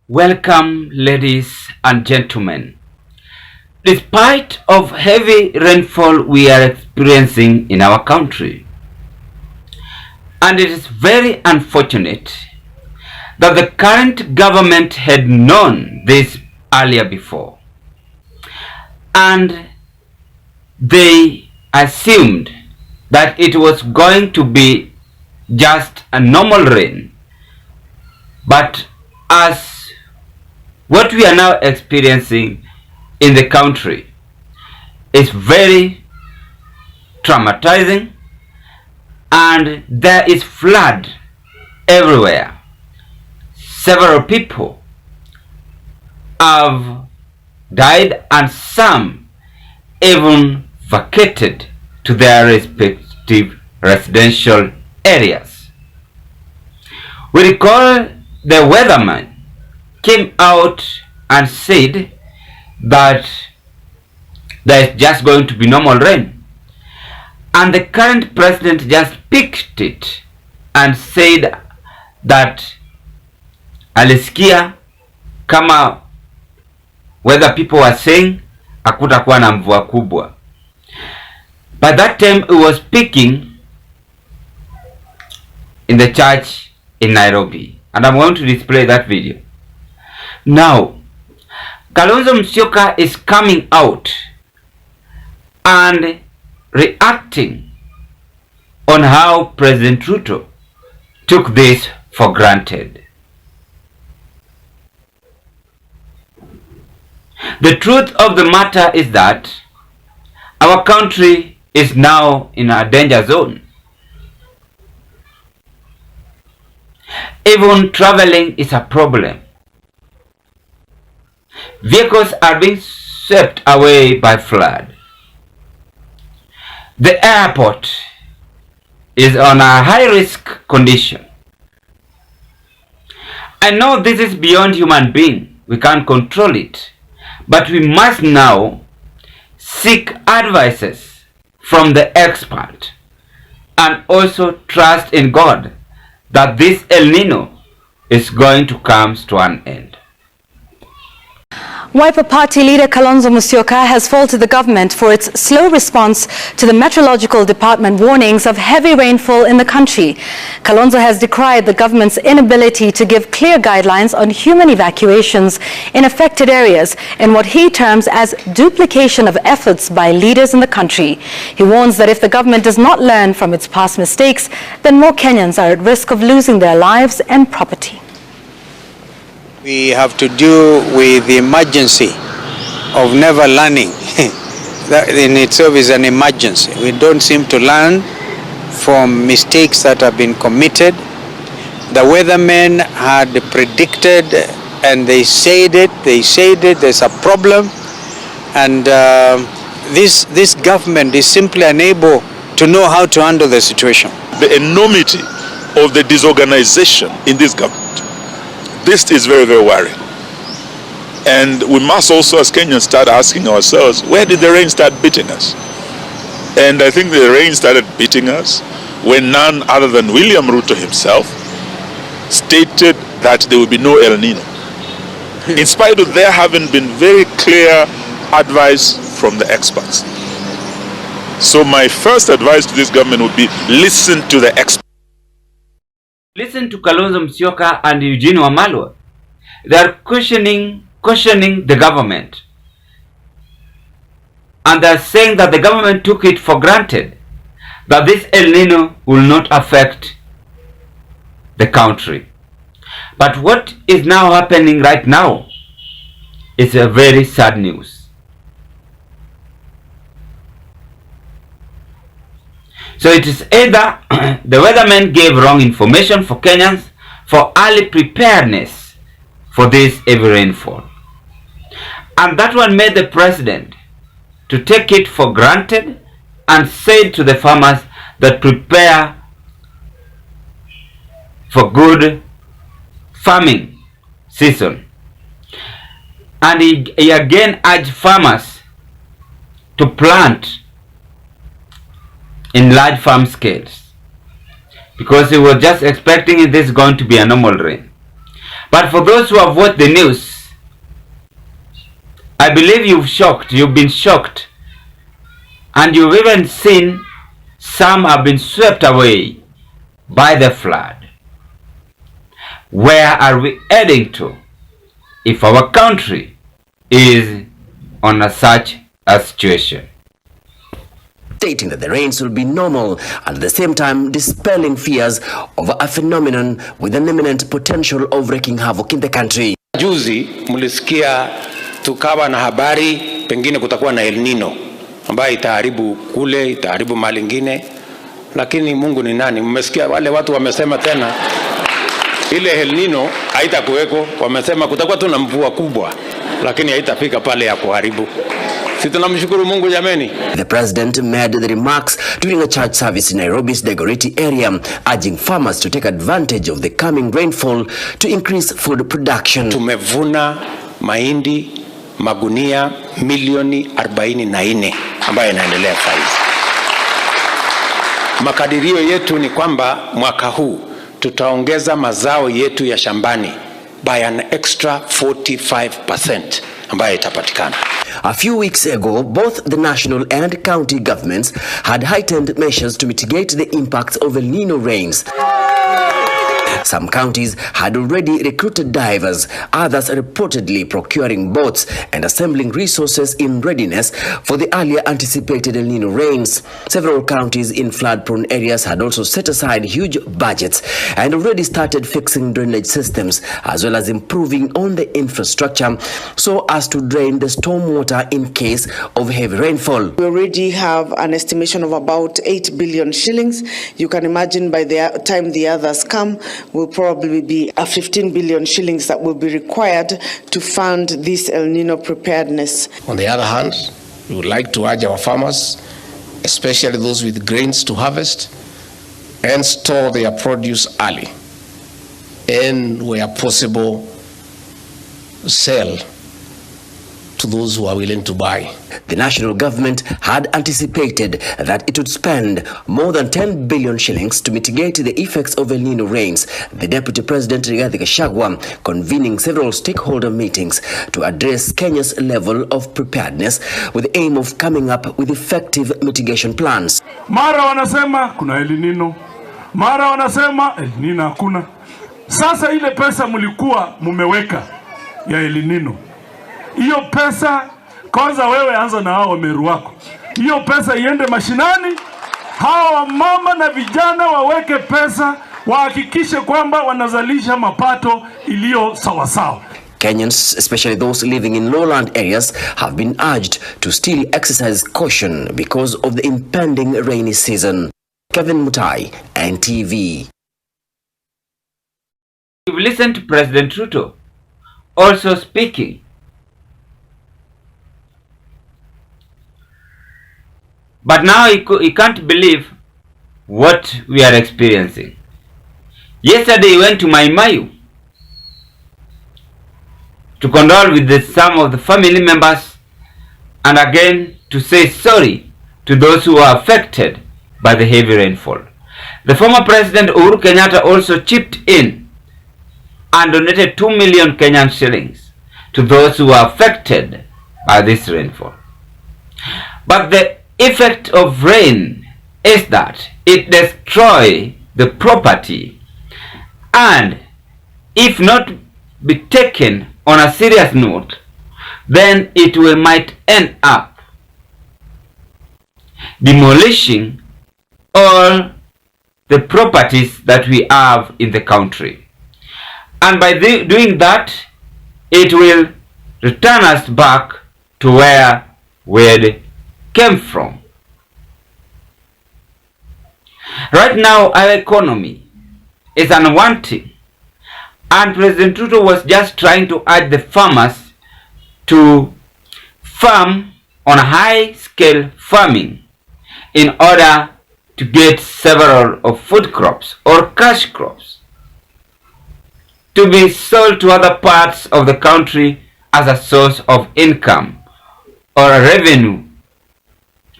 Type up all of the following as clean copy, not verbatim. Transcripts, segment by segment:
Welcome, ladies and gentlemen. Despite of heavy rainfall we are experiencing in our country, and it is very unfortunate that the current government had known this earlier before, and they assumed that it was going to be just a normal rain, but as what we are now experiencing in the country is very traumatizing, and there is flood everywhere. Several people have died and some even vacated to their respective residential areas. We recall the weatherman came out and said that there is just going to be normal rain, and the current president just picked it and said that alisikia kama weather people were saying hakutakuwa na mvua kubwa. By that time he was speaking in the church in Nairobi, and I'm going to display that video. Now, Kalonzo Musyoka is coming out and reacting on how President Ruto took this for granted. The truth of the matter is that our country is now in a danger zone. Even traveling is a problem. Vehicles are being swept away by flood. The airport is on a high-risk condition. I know this is beyond human being. We can't control it. But we must now seek advices from the expert and also trust in God that this El Nino is going to come to an end. Wiper Party leader Kalonzo Musyoka has faulted the government for its slow response to the Meteorological Department warnings of heavy rainfall in the country. Kalonzo has decried the government's inability to give clear guidelines on human evacuations in affected areas in what he terms as duplication of efforts by leaders in the country. He warns that if the government does not learn from its past mistakes, then more Kenyans are at risk of losing their lives and property. We have to do with the emergency of never learning. That in itself is an emergency. We don't seem to learn from mistakes that have been committed. The weathermen had predicted and they said it, there's a problem. And this government is simply unable to know how to handle the situation. The enormity of the disorganization in this government. This is very, very worrying. And we must also, as Kenyans, start asking ourselves, where did the rain start beating us? And I think the rain started beating us when none other than William Ruto himself stated that there will be no El Nino. In spite of there having been very clear advice from the experts. So my first advice to this government would be, listen to the experts. Listen to Kalonzo Musyoka and Eugene Wamalwa. They are questioning the government. And they are saying that the government took it for granted, that this El Nino will not affect the country. But what is now happening right now is a very sad news. So it is either the weathermen gave wrong information for Kenyans for early preparedness for this heavy rainfall, and that one made the president to take it for granted and said to the farmers that prepare for good farming season. And he again urged farmers to plant in large farm scales, because he was just expecting this going to be a normal rain. But for those who have watched the news, I believe you've been shocked, and you've even seen some have been swept away by the flood. Where are we heading to if our country is on such a situation? Stating that the rains will be normal and at the same time dispelling fears of a phenomenon with an imminent potential of wreaking havoc in the country. Juzi mlisikia tukawa na habari pengine kutakuwa na El Nino ambayo itaharibu kule, itaharibu mali nyingine, lakini Mungu ni nani? Mmesikia wale watu wamesema tena ile El Nino haitakuweko, wamesema kutakuwa tu na mvua kubwa lakini haitafika pale ya kuharibu. The president made the remarks during a church service in Nairobi's Dagoretti area, urging farmers to take advantage of the coming rainfall to increase food production. Tumevuna mahindi magunia milioni 44 ambayo yanaendelea saizi. Makadirio yetu ni kwamba mwaka huu tutaongeza mazao yetu ya shambani by an extra 45% ambayo itapatikana. A few weeks ago, both the national and county governments had heightened measures to mitigate the impacts of El Nino rains. Some counties had already recruited divers, others reportedly procuring boats and assembling resources in readiness for the earlier anticipated El Nino rains. Several counties in flood-prone areas had also set aside huge budgets and already started fixing drainage systems as well as improving on the infrastructure so as to drain the stormwater in case of heavy rainfall. We already have an estimation of about 8 billion shillings. You can imagine by the time the others come, will probably be 15 billion shillings that will be required to fund this El Nino preparedness. On the other hand, we would like to urge our farmers, especially those with grains to harvest and store their produce early, and where possible, sell to those who are willing to buy. The national government had anticipated that it would spend more than 10 billion shillings to mitigate the effects of El Nino rains. The Deputy President Rigathi Gachagua convening several stakeholder meetings to address Kenya's level of preparedness with the aim of coming up with effective mitigation plans. Mara wanasema kuna El Nino, mara wanasema El Nino hakuna. Sasa ile pesa mlikuwa mumeweka ya El Nino, hiyo pesa kwanza wewe anza na hao wameru wako. Hiyo pesa iende mashinani, hawa mama na vijana waweke pesa, wahakikishe kwamba wanazalisha mapato iliyo sawa sawa. Kenyans, especially those living in lowland areas, have been urged to still exercise caution because of the impending rainy season. Kevin Mutai, NTV. You've listened to President Ruto also speaking. But now he can't believe what we are experiencing. Yesterday he went to Maimayu to condole with some of the family members and again to say sorry to those who are affected by the heavy rainfall. The former President Uhuru Kenyatta also chipped in and donated 2 million Kenyan shillings to those who are affected by this rainfall. But the effect of rain is that it destroys the property, and if not be taken on a serious note, then it might end up demolishing all the properties that we have in the country. And by doing that, it will return us back to where we came from. Right now, our economy is unwanting, and President Ruto was just trying to urge the farmers to farm on high-scale farming in order to get several of food crops or cash crops to be sold to other parts of the country as a source of income or a revenue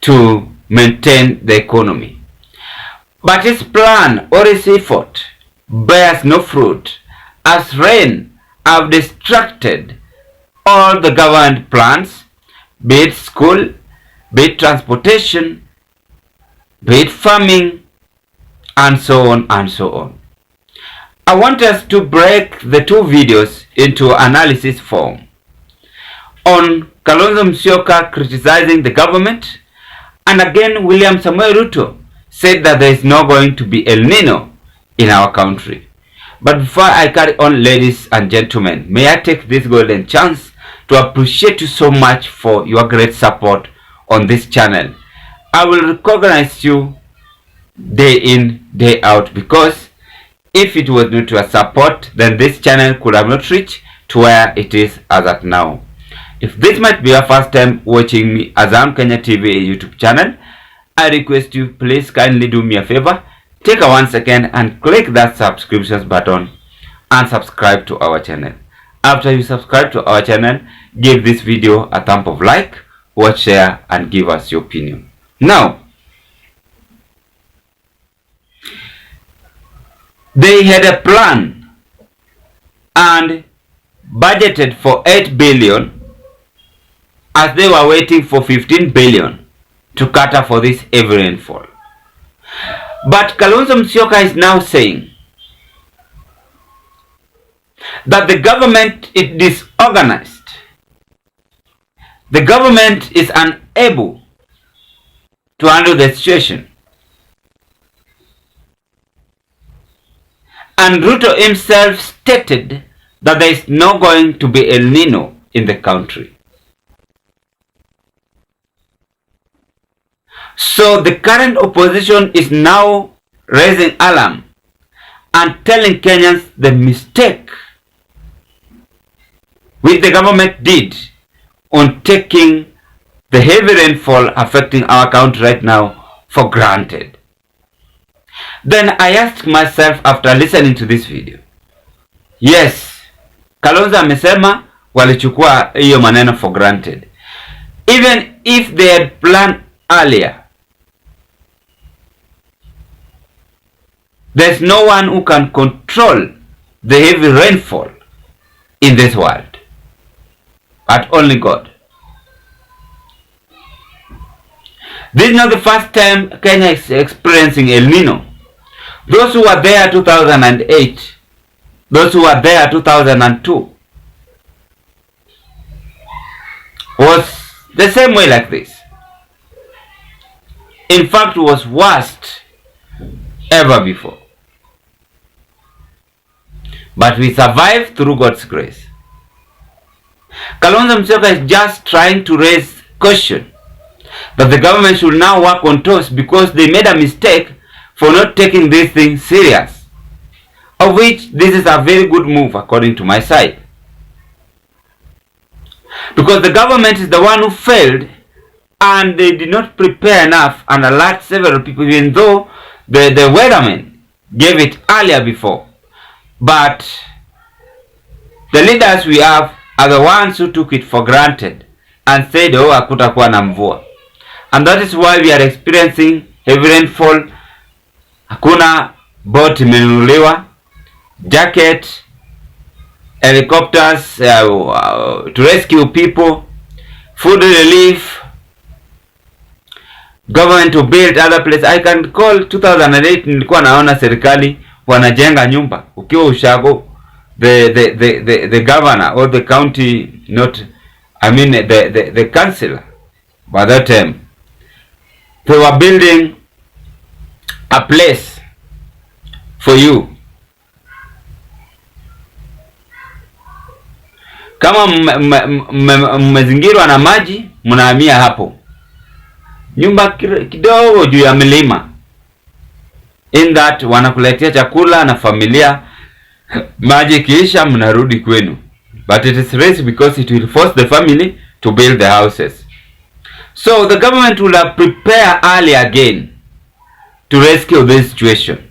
to maintain the economy. But his plan or his effort bears no fruit, as rain have distracted all the government plans, be it school, be it transportation, be it farming, and so on and so on. I want us to break the two videos into analysis form. On Kalonzo Musyoka criticizing the government, and again William Samoei Ruto said that there is not going to be El Nino in our country. But before I carry on, ladies and gentlemen, may I take this golden chance to appreciate you so much for your great support on this channel. I will recognize you day in, day out, because if it was not your support, then this channel could have not reached to where it is as at now. If this might be your first time watching me Azam Kenya TV YouTube channel, I request you please kindly do me a favor. Take a 1 second and click that subscriptions button and subscribe to our channel. After you subscribe to our channel, give this video a thumb of like, watch, share, and give us your opinion. Now, they had a plan and budgeted for 8 billion as they were waiting for 15 billion to cater for this heavy rainfall. But Kalonzo Musyoka is now saying that the government is disorganized. The government is unable to handle the situation. And Ruto himself stated that there is not going to be El Nino in the country. So the current opposition is now raising alarm and telling Kenyans the mistake which the government did on taking the heavy rainfall affecting our country right now for granted. Then I asked myself after listening to this video, yes, Kalonzo amesema walichukua hiyo maneno for granted. Even if they had planned earlier, there's no one who can control the heavy rainfall in this world, but only God. This is not the first time Kenya is experiencing El Nino. Those who were there 2008, those who were there 2002, was the same way like this. In fact, it was worst ever before. But we survived through God's grace. Kalonzo Musyoka is just trying to raise caution that the government should now work on toes because they made a mistake for not taking this thing serious. Of which this is a very good move according to my side. Because the government is the one who failed and they did not prepare enough and alert several people, even though the weathermen gave it earlier before. But the leaders we have are the ones who took it for granted and said, oh, hakutakuwa na mvua. And that is why we are experiencing heavy rainfall. Hakuna boat imenunuliwa, jacket, helicopters to rescue people, food relief, government to build other places. I can call 2008 nilikuwa naona serikali wanajenga nyumba. Ukiwa Ushago, the governor or the county, the councillor by that time, they were building a place for you. Kama mmezingirwa na maji, mnahamia hapo. Nyumba kidogo juu ya milima. In that wanakuletea chakula na familia. Maji kiisha mnarudi kwenu. But it is risky because it will force the family to build the houses. So the government will have prepared early again to rescue this situation.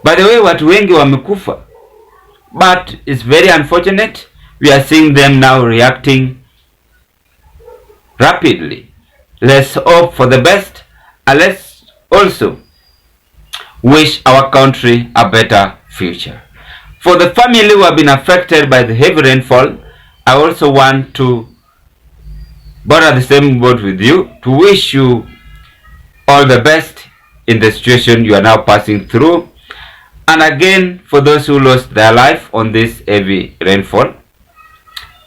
By the way, watu wengi wamekufa. But it's very unfortunate. We are seeing them now reacting rapidly. Let's hope for the best, and let's also wish our country a better future. For the family who have been affected by the heavy rainfall, I also want to borrow the same word with you to wish you all the best in the situation you are now passing through. And again, for those who lost their life on this heavy rainfall,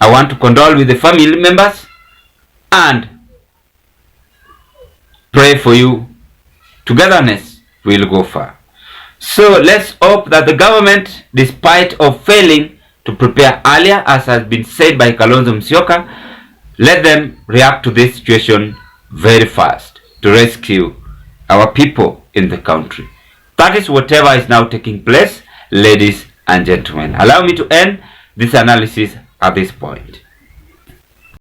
I want to condole with the family members and pray for you. Togetherness will go far. So let's hope that the government, despite of failing to prepare earlier, as has been said by Kalonzo Musyoka, let them react to this situation very fast to rescue our people in the country. That is whatever is now taking place, ladies and gentlemen. Allow me to end this analysis at this point.